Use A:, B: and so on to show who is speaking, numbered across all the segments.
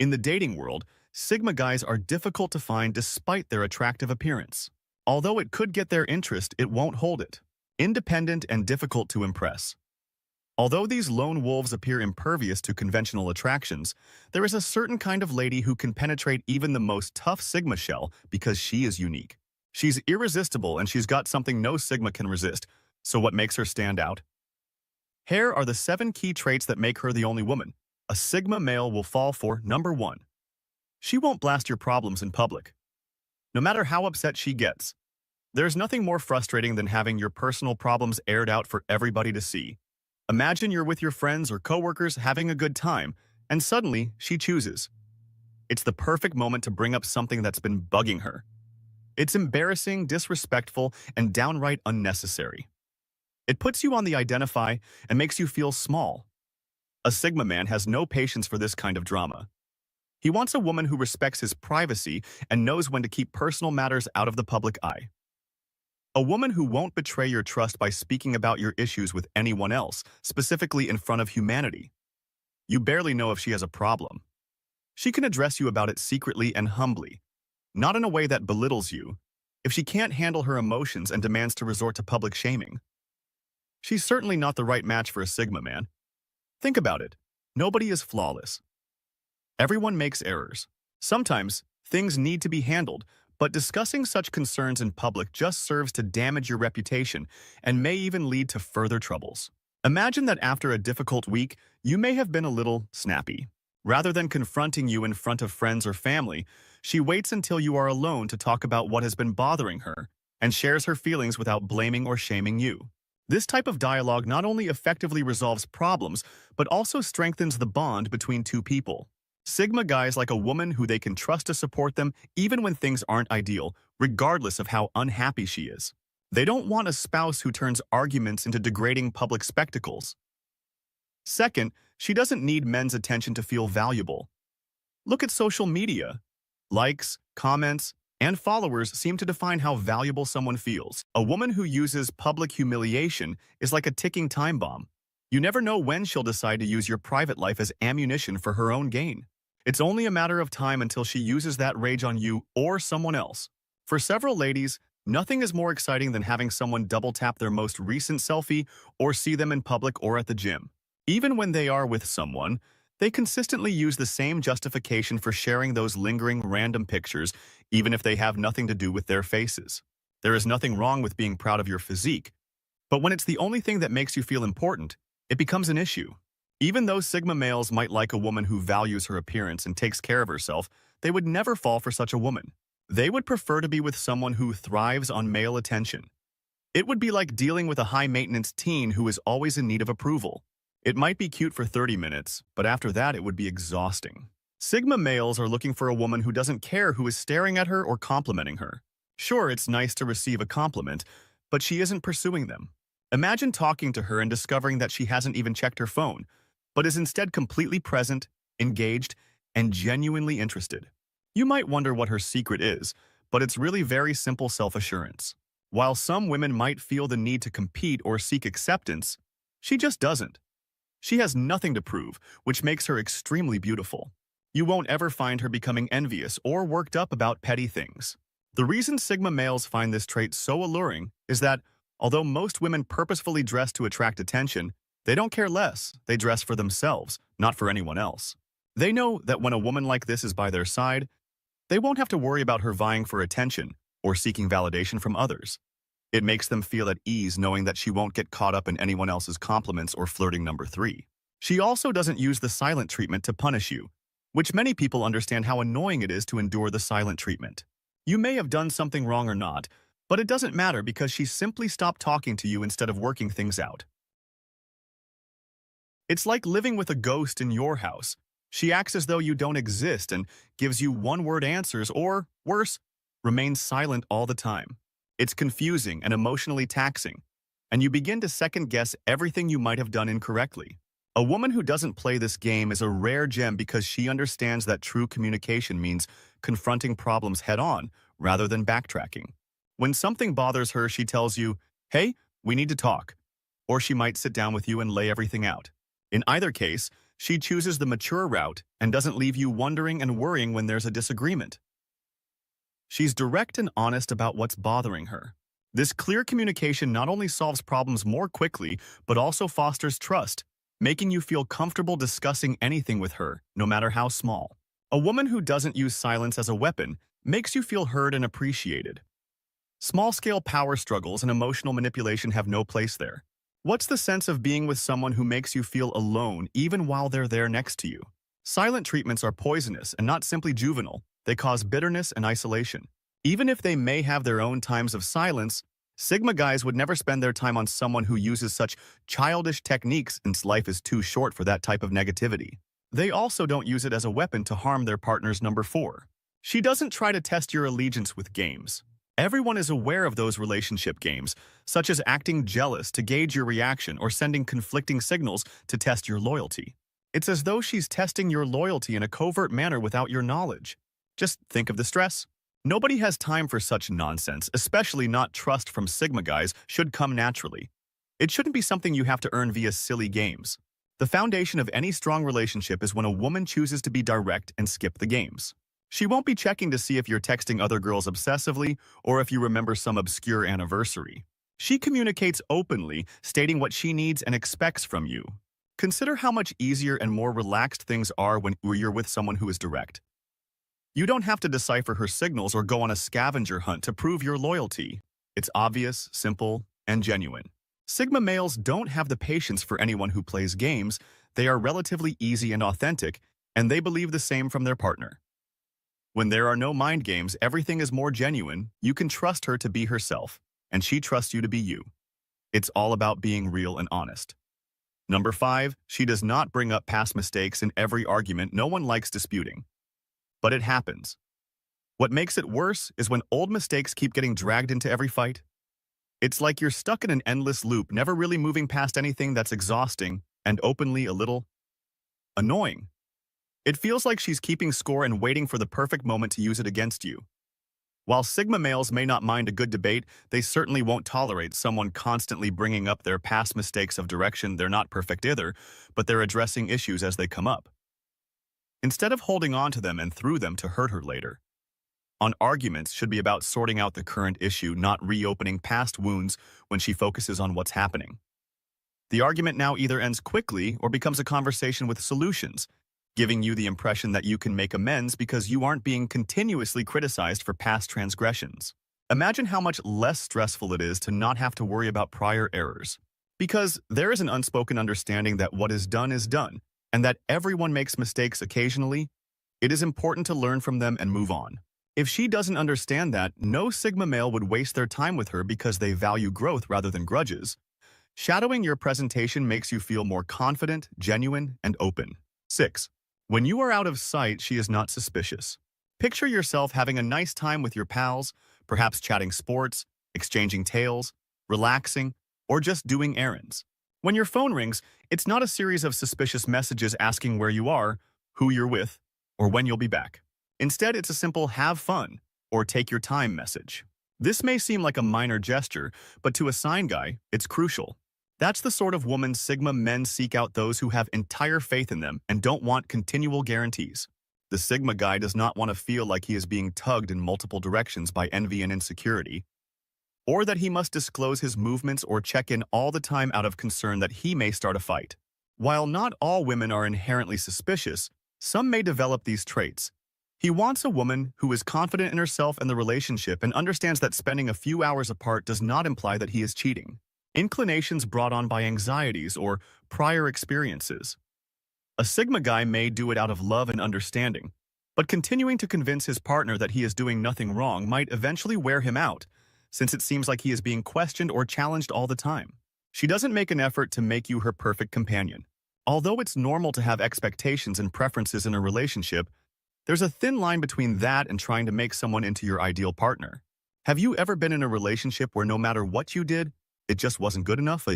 A: In the dating world, Sigma guys are difficult to find despite their attractive appearance. Although it could get their interest, it won't hold it. Independent and difficult to impress. Although these lone wolves appear impervious to conventional attractions, there is a certain kind of lady who can penetrate even the most tough Sigma shell because she is unique. She's irresistible and she's got something no Sigma can resist. So what makes her stand out? Here are the 7 key traits that make her the only woman a Sigma male will fall for. Number 1. She won't blast your problems in public. No matter how upset she gets, there's nothing more frustrating than having your personal problems aired out for everybody to see. Imagine you're with your friends or coworkers having a good time, and suddenly she chooses. It's the perfect moment to bring up something that's been bugging her. It's embarrassing, disrespectful, and downright unnecessary. It puts you on the identify and makes you feel small. A Sigma man has no patience for this kind of drama. He wants a woman who respects his privacy and knows when to keep personal matters out of the public eye. A woman who won't betray your trust by speaking about your issues with anyone else, specifically in front of humanity. You barely know if she has a problem. She can address you about it secretly and humbly, not in a way that belittles you, if she can't handle her emotions and demands to resort to public shaming. She's certainly not the right match for a Sigma man. Think about it. Nobody is flawless. Everyone makes errors. Sometimes, things need to be handled, but discussing such concerns in public just serves to damage your reputation and may even lead to further troubles. Imagine that after a difficult week, you may have been a little snappy. Rather than confronting you in front of friends or family, she waits until you are alone to talk about what has been bothering her and shares her feelings without blaming or shaming you. This type of dialogue not only effectively resolves problems, but also strengthens the bond between two people. Sigma guys like a woman who they can trust to support them even when things aren't ideal, regardless of how unhappy she is. They don't want a spouse who turns arguments into degrading public spectacles. Second, she doesn't need men's attention to feel valuable. Look at social media. Likes, comments, and followers seem to define how valuable someone feels. A woman who uses public humiliation is like a ticking time bomb. You never know when she'll decide to use your private life as ammunition for her own gain. It's only a matter of time until she uses that rage on you or someone else. For several ladies, nothing is more exciting than having someone double-tap their most recent selfie or see them in public or at the gym. Even when they are with someone, they consistently use the same justification for sharing those lingering random pictures, even if they have nothing to do with their faces. There is nothing wrong with being proud of your physique, but when it's the only thing that makes you feel important, it becomes an issue. Even though Sigma males might like a woman who values her appearance and takes care of herself, they would never fall for such a woman. They would prefer to be with someone who thrives on male attention. It would be like dealing with a high-maintenance teen who is always in need of approval. It might be cute for 30 minutes, but after that it would be exhausting. Sigma males are looking for a woman who doesn't care who is staring at her or complimenting her. Sure, it's nice to receive a compliment, but she isn't pursuing them. Imagine talking to her and discovering that she hasn't even checked her phone, but is instead completely present, engaged, and genuinely interested. You might wonder what her secret is, but it's really very simple self-assurance. While some women might feel the need to compete or seek acceptance, she just doesn't. She has nothing to prove, which makes her extremely beautiful. You won't ever find her becoming envious or worked up about petty things. The reason Sigma males find this trait so alluring is that, although most women purposefully dress to attract attention, they don't care less. They dress for themselves, not for anyone else. They know that when a woman like this is by their side, they won't have to worry about her vying for attention or seeking validation from others. It makes them feel at ease knowing that she won't get caught up in anyone else's compliments or flirting number 3. She also doesn't use the silent treatment to punish you, which many people understand how annoying it is to endure the silent treatment. You may have done something wrong or not, but it doesn't matter because she simply stopped talking to you instead of working things out. It's like living with a ghost in your house. She acts as though you don't exist and gives you one-word answers or, worse, remains silent all the time. It's confusing and emotionally taxing, and you begin to second-guess everything you might have done incorrectly. A woman who doesn't play this game is a rare gem because she understands that true communication means confronting problems head-on rather than backtracking. When something bothers her, she tells you, "Hey, we need to talk," or she might sit down with you and lay everything out. In either case, She chooses the mature route and doesn't leave you wondering and worrying when there's a disagreement. She's direct and honest about what's bothering her. This clear communication not only solves problems more quickly, but also fosters trust, making you feel comfortable discussing anything with her, no matter how small. A woman who doesn't use silence as a weapon makes you feel heard and appreciated. Small-scale power struggles and emotional manipulation have no place there. What's the sense of being with someone who makes you feel alone even while they're there next to you? Silent treatments are poisonous and not simply juvenile. They cause bitterness and isolation. Even if they may have their own times of silence, Sigma guys would never spend their time on someone who uses such childish techniques since life is too short for that type of negativity. They also don't use it as a weapon to harm their partner's number 4. She doesn't try to test your allegiance with games. Everyone is aware of those relationship games, such as acting jealous to gauge your reaction or sending conflicting signals to test your loyalty. It's as though she's testing your loyalty in a covert manner without your knowledge. Just think of the stress. Nobody has time for such nonsense, especially not trust from Sigma guys should come naturally. It shouldn't be something you have to earn via silly games. The foundation of any strong relationship is when a woman chooses to be direct and skip the games. She won't be checking to see if you're texting other girls obsessively or if you remember some obscure anniversary. She communicates openly, stating what she needs and expects from you. Consider how much easier and more relaxed things are when you're with someone who is direct. You don't have to decipher her signals or go on a scavenger hunt to prove your loyalty. It's obvious, simple, and genuine. Sigma males don't have the patience for anyone who plays games. They are relatively easy and authentic, and they believe the same from their partner. When there are no mind games, everything is more genuine. You can trust her to be herself, and she trusts you to be you. It's all about being real and honest. Number 5, she does not bring up past mistakes in every argument. No one likes disputing. But it happens. What makes it worse is when old mistakes keep getting dragged into every fight. It's like you're stuck in an endless loop, never really moving past anything that's exhausting and openly a little annoying. It feels like she's keeping score and waiting for the perfect moment to use it against you. While Sigma males may not mind a good debate, they certainly won't tolerate someone constantly bringing up their past mistakes of direction. They're not perfect either, but they're addressing issues as they come up, instead of holding on to them and through them to hurt her later. Arguments should be about sorting out the current issue, not reopening past wounds when she focuses on what's happening. The argument now either ends quickly or becomes a conversation with solutions, giving you the impression that you can make amends because you aren't being continuously criticized for past transgressions. Imagine how much less stressful it is to not have to worry about prior errors. Because there is an unspoken understanding that what is done, and that everyone makes mistakes occasionally, it is important to learn from them and move on. If she doesn't understand that, no Sigma male would waste their time with her because they value growth rather than grudges. Shadowing your presentation makes you feel more confident, genuine, and open. 6. When you are out of sight, she is not suspicious. Picture yourself having a nice time with your pals, perhaps chatting sports, exchanging tales, relaxing, or just doing errands. When your phone rings, it's not a series of suspicious messages asking where you are, who you're with, or when you'll be back. Instead, it's a simple "have fun" or "take your time" message. This may seem like a minor gesture, but to a sign guy, it's crucial. That's the sort of woman Sigma men seek out, those who have entire faith in them and don't want continual guarantees. The Sigma guy does not want to feel like he is being tugged in multiple directions by envy and insecurity, or that he must disclose his movements or check in all the time out of concern that he may start a fight. While not all women are inherently suspicious, some may develop these traits. He wants a woman who is confident in herself and the relationship and understands that spending a few hours apart does not imply that he is cheating. Inclinations brought on by anxieties or prior experiences. A Sigma guy may do it out of love and understanding, but continuing to convince his partner that he is doing nothing wrong might eventually wear him out, since it seems like he is being questioned or challenged all the time. She doesn't make an effort to make you her perfect companion. Although it's normal to have expectations and preferences in a relationship, there's a thin line between that and trying to make someone into your ideal partner. Have you ever been in a relationship where no matter what you did, it just wasn't good enough?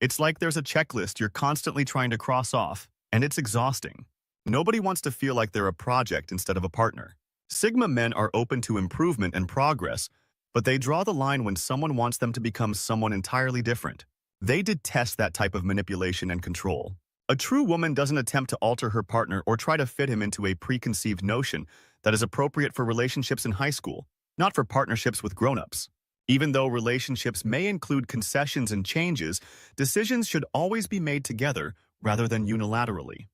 A: It's like there's a checklist you're constantly trying to cross off, and it's exhausting. Nobody wants to feel like they're a project instead of a partner. Sigma men are open to improvement and progress, but they draw the line when someone wants them to become someone entirely different. They detest that type of manipulation and control. A true woman doesn't attempt to alter her partner or try to fit him into a preconceived notion that is appropriate for relationships in high school, not for partnerships with grown-ups. Even though relationships may include concessions and changes, decisions should always be made together rather than unilaterally.